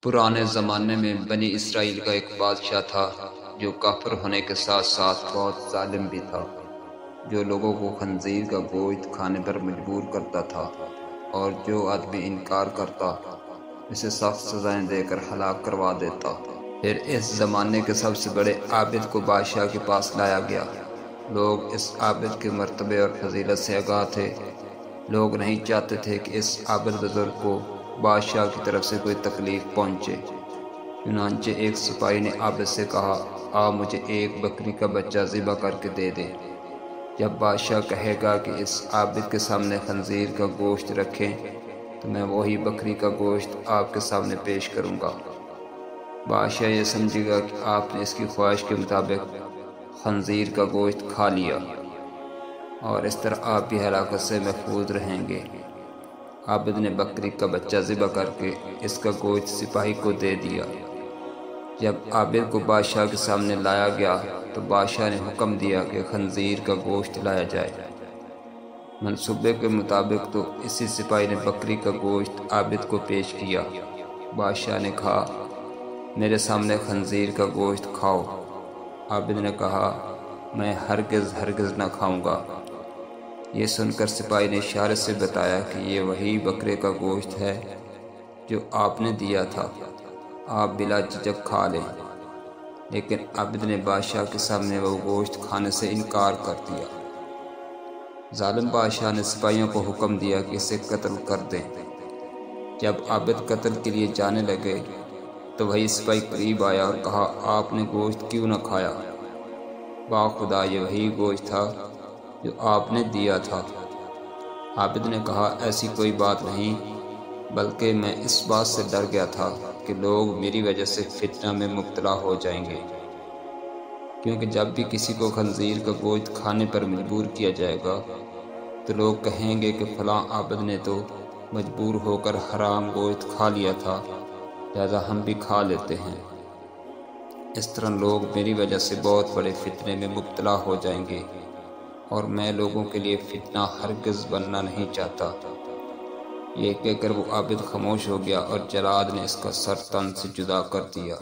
پرانے زمانے میں بنی اسرائیل کا ایک بادشاہ تھا جو کافر ہونے کے ساتھ ساتھ بہت ظالم بھی تھا، جو لوگوں کو خنزیر کا گوشت کھانے پر مجبور کرتا تھا، اور جو آدمی انکار کرتا اسے سخت سزائیں دے کر ہلاک کروا دیتا۔ پھر اس زمانے کے سب سے بڑے عابد کو بادشاہ کے پاس لایا گیا۔ لوگ اس عابد کے مرتبے اور فضیلت سے آگاہ تھے۔ لوگ نہیں چاہتے تھے کہ اس عابد بزرگ کو بادشاہ کی طرف سے کوئی تکلیف پہنچے۔ چنانچہ ایک سپاہی نے عابد سے کہا، آپ مجھے ایک بکری کا بچہ ذبح کر کے دے دے۔ جب بادشاہ کہے گا کہ اس عابد کے سامنے خنزیر کا گوشت رکھیں تو میں وہی بکری کا گوشت آپ کے سامنے پیش کروں گا۔ بادشاہ یہ سمجھے گا کہ آپ نے اس کی خواہش کے مطابق خنزیر کا گوشت کھا لیا، اور اس طرح آپ بھی ہلاکت سے محفوظ رہیں گے۔ عابد نے بکری کا بچہ ذبح کر کے اس کا گوشت سپاہی کو دے دیا۔ جب عابد کو بادشاہ کے سامنے لایا گیا تو بادشاہ نے حکم دیا کہ خنزیر کا گوشت لایا جائے۔ منصوبے کے مطابق تو اسی سپاہی نے بکری کا گوشت عابد کو پیش کیا۔ بادشاہ نے کہا، میرے سامنے خنزیر کا گوشت کھاؤ۔ عابد نے کہا، میں ہرگز نہ کھاؤں گا۔ یہ سن کر سپاہی نے اشارے سے بتایا کہ یہ وہی بکرے کا گوشت ہے جو آپ نے دیا تھا، آپ بلا جھجک کھا لیں۔ لیکن عابد نے بادشاہ کے سامنے وہ گوشت کھانے سے انکار کر دیا۔ ظالم بادشاہ نے سپاہیوں کو حکم دیا کہ اسے قتل کر دیں۔ جب عابد قتل کے لیے جانے لگے تو وہی سپاہی قریب آیا اور کہا، آپ نے گوشت کیوں نہ کھایا؟ باخدا یہ وہی گوشت تھا جو آپ نے دیا تھا۔ عابد نے کہا، ایسی کوئی بات نہیں، بلکہ میں اس بات سے ڈر گیا تھا کہ لوگ میری وجہ سے فتنہ میں مبتلا ہو جائیں گے، کیونکہ جب بھی کسی کو خنزیر کا گوشت کھانے پر مجبور کیا جائے گا تو لوگ کہیں گے کہ فلاں عابد نے تو مجبور ہو کر حرام گوشت کھا لیا تھا، لہذا ہم بھی کھا لیتے ہیں۔ اس طرح لوگ میری وجہ سے بہت بڑے فتنے میں مبتلا ہو جائیں گے، اور میں لوگوں کے لیے فتنہ ہرگز بننا نہیں چاہتا۔ یہ کہہ کر وہ عابد خاموش ہو گیا اور جلاد نے اس کا سر تن سے جدا کر دیا۔